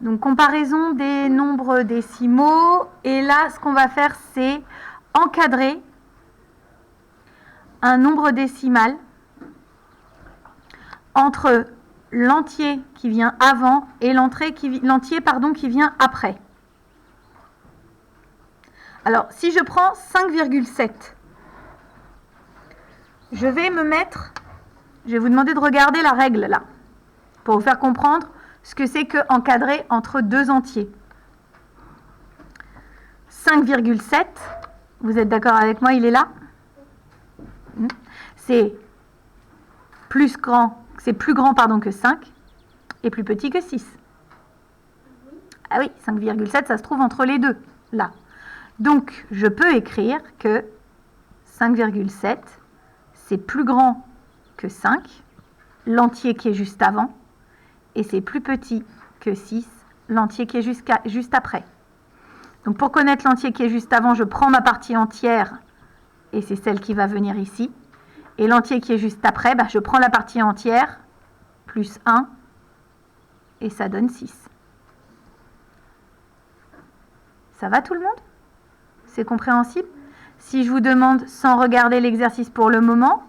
Donc, comparaison des nombres décimaux. Et là, ce qu'on va faire, c'est encadrer un nombre décimal entre l'entier qui vient avant et l'entier qui vient après. Alors, si je prends 5,7, je vais vous demander de regarder la règle là, pour vous faire comprendre ce que c'est que encadrer entre deux entiers. 5,7, vous êtes d'accord avec moi, il est là? C'est plus grand que 5 et plus petit que 6. Ah oui, 5,7, ça se trouve entre les deux, là. Donc, je peux écrire que 5,7, c'est plus grand que 5, l'entier qui est juste avant, et c'est plus petit que 6, l'entier qui est juste après. Donc, pour connaître l'entier qui est juste avant, je prends ma partie entière, et c'est celle qui va venir ici. Et l'entier qui est juste après, je prends la partie entière, plus 1, et ça donne 6. Ça va tout le monde? C'est compréhensible? Si je vous demande, sans regarder l'exercice pour le moment,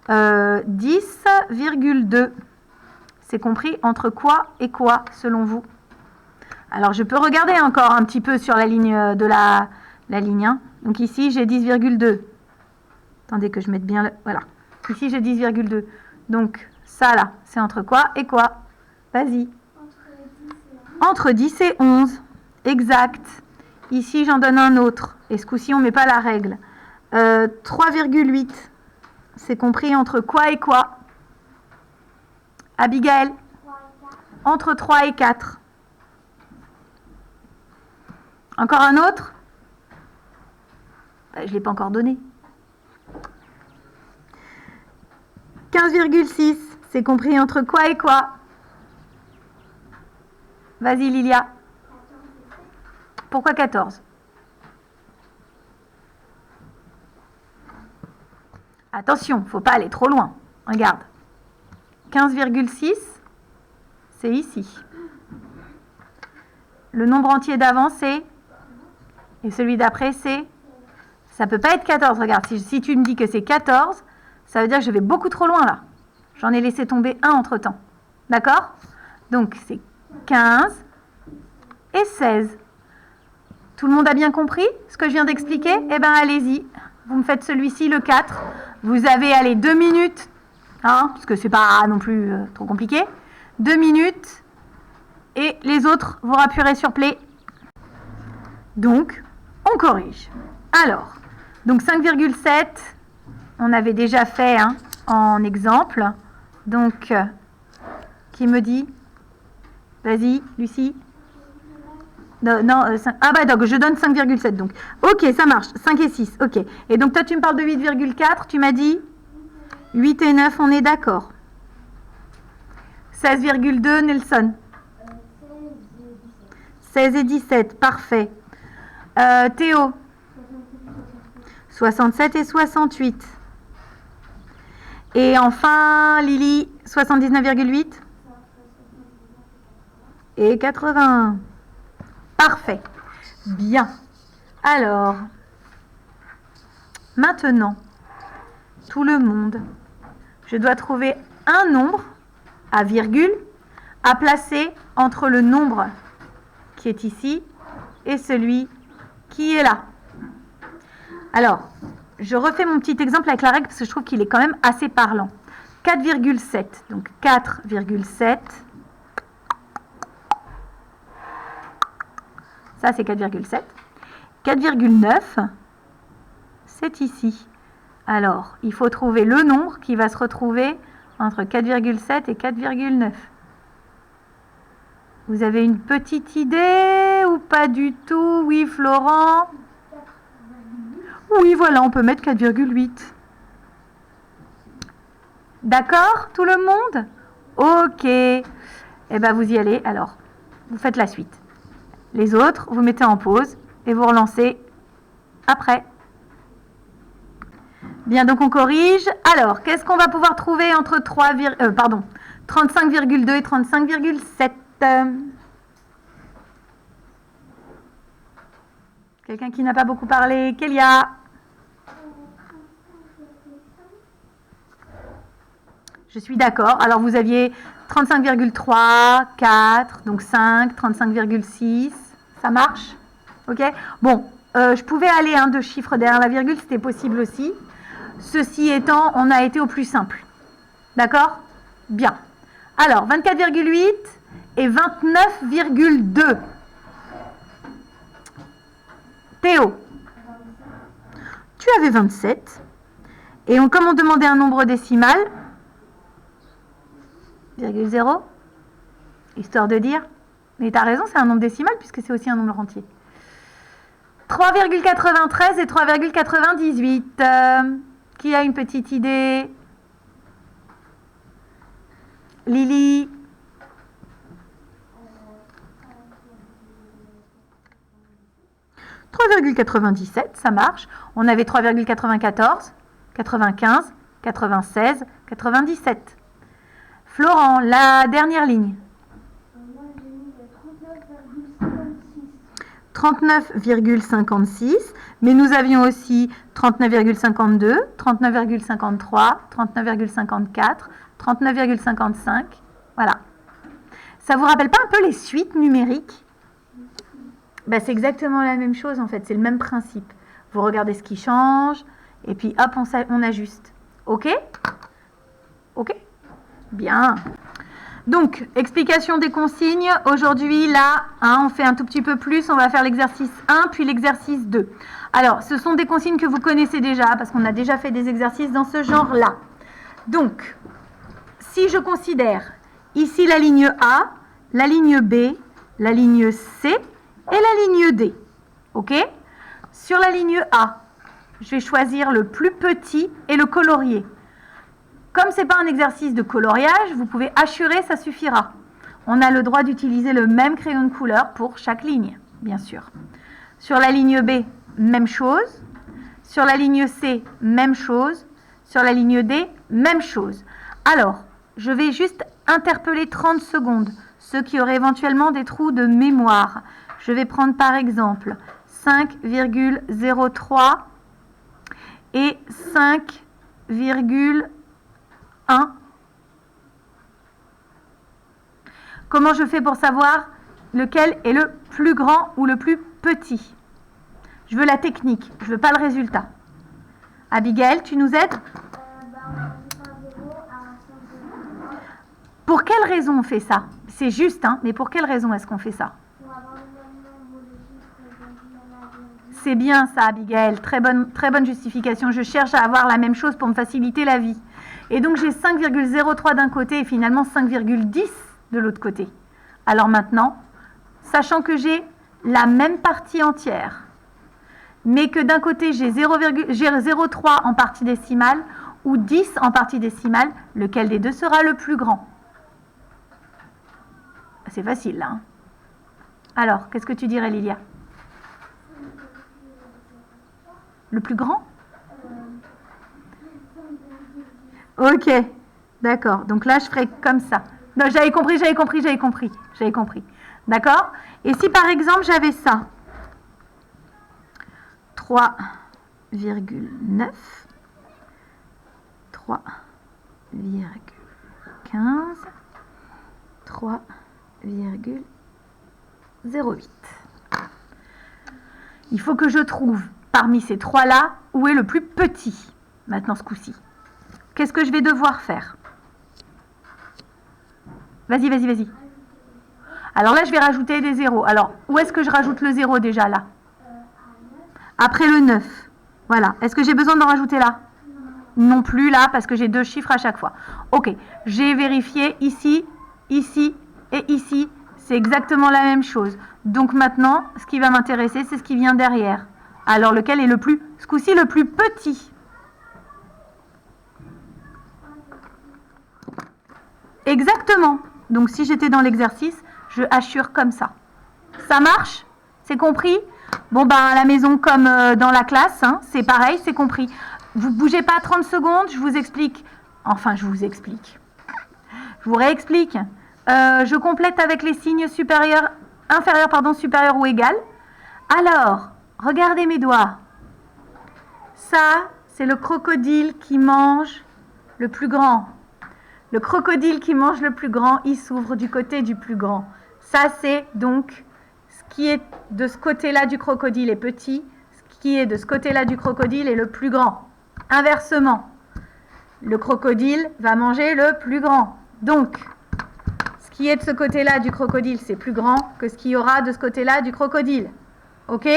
10,2, c'est compris entre quoi et quoi, selon vous? Alors, je peux regarder encore un petit peu sur la ligne de la ligne 1. Donc ici, j'ai 10,2. Attendez que je mette bien... Voilà. Ici, j'ai 10,2. Donc, ça, là, c'est entre quoi et quoi? Vas-y. Entre 10 et 11. Exact. Ici, j'en donne un autre. Et ce coup-ci, on ne met pas la règle. 3,8. C'est compris entre quoi et quoi? Abigail? Entre 3 et 4. Encore un autre? Je ne l'ai pas encore donné. 15,6. C'est compris entre quoi et quoi? Vas-y, Lilia. Pourquoi 14? Attention, il ne faut pas aller trop loin. Regarde. 15,6, c'est ici. Le nombre entier d'avant, c'est... Et celui d'après, c'est... Ça ne peut pas être 14. Regarde, si tu me dis que c'est 14, ça veut dire que je vais beaucoup trop loin là. J'en ai laissé tomber un entre-temps. D'accord? Donc, c'est 15 et 16. Tout le monde a bien compris ce que je viens d'expliquer? Eh bien, allez-y. Vous me faites celui-ci, le 4. Vous avez, allez, 2 minutes, parce que c'est pas non plus trop compliqué. 2 minutes. Et les autres, vous rappuierez sur play. Donc, on corrige. Alors, donc 5,7, on avait déjà fait en exemple. Donc, qui me dit? Vas-y, Lucie. Non, donc je donne 5,7 donc. Ok, ça marche, 5 et 6, ok. Et donc toi tu me parles de 8,4, tu m'as dit 8 et 9, on est d'accord. 16,2, Nelson. 16 et 17, parfait. Théo. 67 et 68. Et enfin, Lily, 79,8. Et 81. Parfait. Bien. Alors, maintenant, tout le monde, je dois trouver un nombre à virgule à placer entre le nombre qui est ici et celui qui est là. Alors, je refais mon petit exemple avec la règle parce que je trouve qu'il est quand même assez parlant. 4,7. Donc 4,7. Ça, c'est 4,7. 4,9, c'est ici. Alors, il faut trouver le nombre qui va se retrouver entre 4,7 et 4,9. Vous avez une petite idée ou pas du tout? Oui, Florent? Oui, voilà, on peut mettre 4,8. D'accord, tout le monde? Ok. Eh bien, vous y allez. Alors, vous faites la suite. Les autres, vous mettez en pause et vous relancez après. Bien, donc on corrige. Alors, qu'est-ce qu'on va pouvoir trouver entre 35,2 et 35,7? Quelqu'un qui n'a pas beaucoup parlé. Kélia. Je suis d'accord. Alors, vous aviez 35,3, 4, donc 5, 35,6. Ça marche? Ok? Bon, je pouvais aller de chiffres derrière la virgule, c'était possible aussi. Ceci étant, on a été au plus simple. D'accord? Bien. Alors, 24,8 et 29,2. Théo, tu avais 27. Et comme on demandait un nombre décimal, 0, histoire de dire, mais tu as raison, c'est un nombre décimal puisque c'est aussi un nombre entier. 3,93 et 3,98. Qui a une petite idée? Lily? « 3,97, ça marche. On avait 3,94, 95, 96, 97. Florent, la dernière ligne. Moi, j'ai mis 39,56, mais nous avions aussi 39,52, 39,53, 39,54, 39,55. Voilà. Ça vous rappelle pas un peu les suites numériques? Ben, c'est exactement la même chose en fait, c'est le même principe. Vous regardez ce qui change, et puis hop, on ajuste. Ok? Ok? Bien. Donc, explication des consignes. Aujourd'hui, là, on fait un tout petit peu plus. On va faire l'exercice 1, puis l'exercice 2. Alors, ce sont des consignes que vous connaissez déjà, parce qu'on a déjà fait des exercices dans ce genre-là. Donc, si je considère ici la ligne A, la ligne B, la ligne C et la ligne D. Ok? Sur la ligne A, je vais choisir le plus petit et le colorier. Comme ce n'est pas un exercice de coloriage, vous pouvez assurer, ça suffira. On a le droit d'utiliser le même crayon de couleur pour chaque ligne, bien sûr. Sur la ligne B, même chose. Sur la ligne C, même chose. Sur la ligne D, même chose. Alors, je vais juste interpeller 30 secondes, ceux qui auraient éventuellement des trous de mémoire. Je vais prendre par exemple 5,03 et 5,1. Comment je fais pour savoir lequel est le plus grand ou le plus petit? Je veux la technique, je veux pas le résultat. Abigail, tu nous aides? Pour quelle raison on fait ça? C'est juste, mais pour quelle raison est-ce qu'on fait ça? C'est bien ça, Abigail. Très bonne justification. Je cherche à avoir la même chose pour me faciliter la vie. Et donc, j'ai 5,03 d'un côté et finalement 5,10 de l'autre côté. Alors maintenant, sachant que j'ai la même partie entière, mais que d'un côté, j'ai 0,03 en partie décimale ou 10 en partie décimale, lequel des deux sera le plus grand? C'est facile, là. Alors, qu'est-ce que tu dirais, Lilia? Le plus grand? Ok, d'accord. Donc là, je ferai comme ça. Non, j'avais compris. D'accord? Et si par exemple, j'avais ça, 3,9, 3,15, 3,08. Il faut que je trouve parmi ces trois-là où est le plus petit, maintenant ce coup-ci. Qu'est-ce que je vais devoir faire? Vas-y. Alors là, je vais rajouter des zéros. Alors, où est-ce que je rajoute le 0 déjà, là? Après le 9. Voilà. Est-ce que j'ai besoin d'en rajouter là? Non plus là, parce que j'ai deux chiffres à chaque fois. Ok. J'ai vérifié ici, ici et ici. C'est exactement la même chose. Donc maintenant, ce qui va m'intéresser, c'est ce qui vient derrière. Alors, lequel est ce coup-ci, le plus petit? Exactement. Donc, si j'étais dans l'exercice, je assure comme ça. Ça marche? C'est compris? Bon, à la maison comme dans la classe, c'est pareil, c'est compris. Vous ne bougez pas 30 secondes, je vous explique. Enfin, je vous explique. Je vous réexplique. Je complète avec les signes supérieurs ou égal. Alors, regardez mes doigts. Ça, c'est le crocodile qui mange le plus grand. Le crocodile qui mange le plus grand, il s'ouvre du côté du plus grand. Ça, c'est donc ce qui est de ce côté-là du crocodile est petit, ce qui est de ce côté-là du crocodile est le plus grand. Inversement, le crocodile va manger le plus grand. Donc, ce qui est de ce côté-là du crocodile, c'est plus grand que ce qu'il y aura de ce côté-là du crocodile. Ok?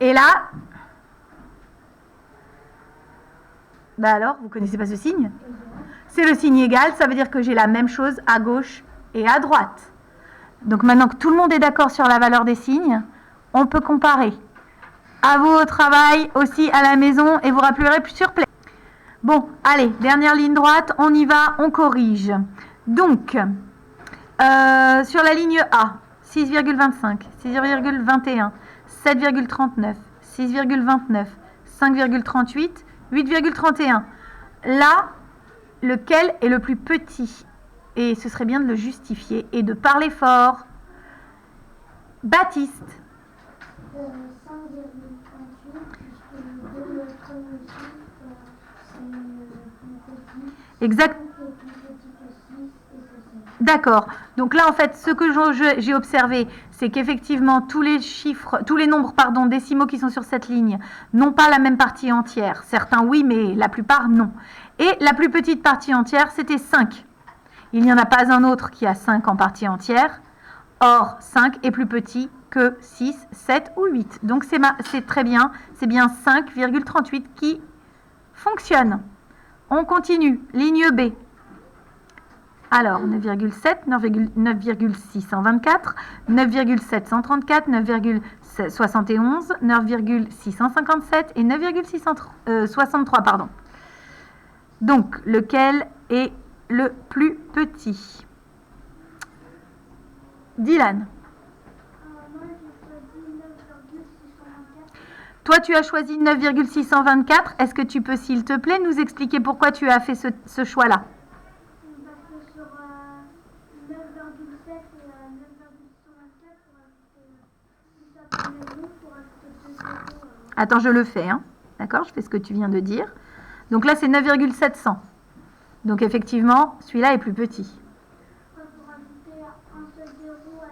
Et là, bah alors, vous connaissez pas ce signe? C'est le signe égal, ça veut dire que j'ai la même chose à gauche et à droite. Donc maintenant que tout le monde est d'accord sur la valeur des signes, on peut comparer. À vous au travail, aussi à la maison, et vous rappellerez plus sur Play. Bon, allez, dernière ligne droite, on y va, on corrige. Donc, sur la ligne A, 6,25, 6,21, 7,39, 6,29, 5,38, 8,31. Là, lequel est le plus petit? Et ce serait bien de le justifier et de parler fort. Baptiste. 5,38, puisque le premier chiffre, c'est plus petit. Exact. Plus petit que 6 et que 7. D'accord. Donc là, en fait, ce que j'ai observé, c'est qu'effectivement, tous les nombres décimaux qui sont sur cette ligne n'ont pas la même partie entière. Certains, oui, mais la plupart, non. Et la plus petite partie entière, c'était 5. Il n'y en a pas un autre qui a 5 en partie entière. Or, 5 est plus petit que 6, 7 ou 8. Donc, c'est très bien. C'est bien 5,38 qui fonctionne. On continue. Ligne B. Alors, 9,7, 9,624, 9,734, 9,71, 9,657 et 9,663, pardon. Donc, lequel est le plus petit? Dylan. Moi, j'ai choisi 9,624. Toi, tu as choisi 9,624. Est-ce que tu peux, s'il te plaît, nous expliquer pourquoi tu as fait ce choix-là? Parce que sur 9,7 et 9,624, pour ajouter 6 après les pour ajouter 2 zéros. Attends, je le fais. Hein. D'accord? Je fais ce que tu viens de dire. Donc là, c'est 9,700. Donc effectivement, celui-là est plus petit. Pour ajouter un seul zéro à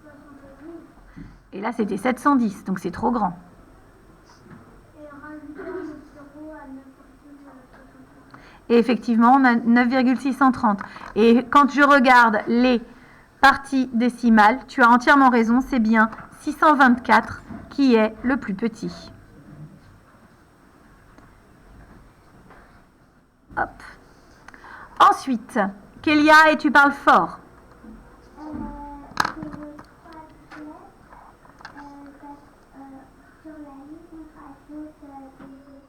9,71. Et là, c'était 710. Donc c'est trop grand. Et rajouter un autre zéro à 9,63. Et effectivement, on a 9,630. Et quand je regarde les parties décimales, tu as entièrement raison, c'est bien 624 qui est le plus petit. Hop. Ensuite, Kélia, et tu parles fort. C'est le 3e, sur la ligne, on rajoute des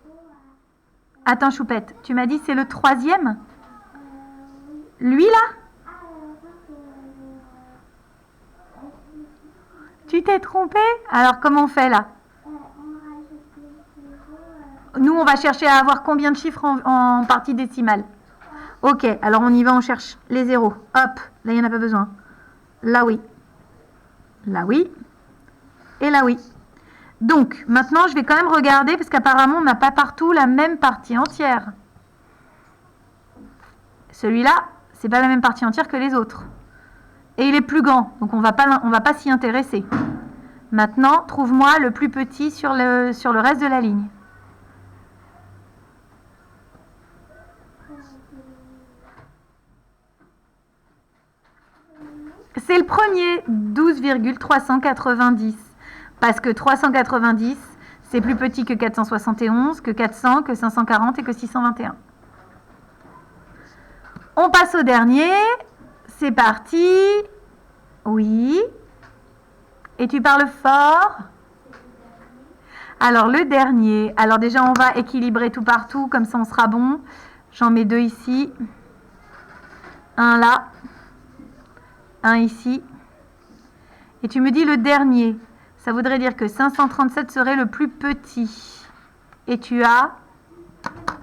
zéros à... Attends, Choupette, tu m'as dit c'est le 3e? oui. Lui, là? Ah, Tu t'es trompé? Alors, comment on fait, là? on rajoute les zéros. Nous, on va chercher à avoir combien de chiffres en partie décimale? Ok, alors on y va, on cherche les zéros. Hop, là, il n'y en a pas besoin. Là, oui. Là, oui. Et là, oui. Donc, maintenant, je vais quand même regarder, parce qu'apparemment, on n'a pas partout la même partie entière. Celui-là, c'est pas la même partie entière que les autres. Et il est plus grand, donc on va pas s'y intéresser. Maintenant, trouve-moi le plus petit sur le reste de la ligne. C'est le premier, 12,390. Parce que 390, c'est plus petit que 471, que 400, que 540 et que 621. On passe au dernier. C'est parti. Oui. Et tu parles fort. Alors, le dernier. Alors, déjà, on va équilibrer tout partout. Comme ça, on sera bon. J'en mets 2 ici. Un là. Un ici. Et tu me dis le dernier. Ça voudrait dire que 537 serait le plus petit. Et tu as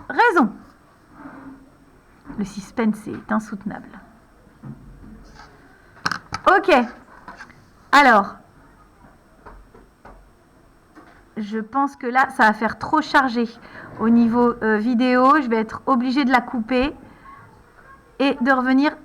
raison. Le suspense est insoutenable. Ok. Alors, je pense que là, ça va faire trop chargé au niveau vidéo. Je vais être obligée de la couper et de revenir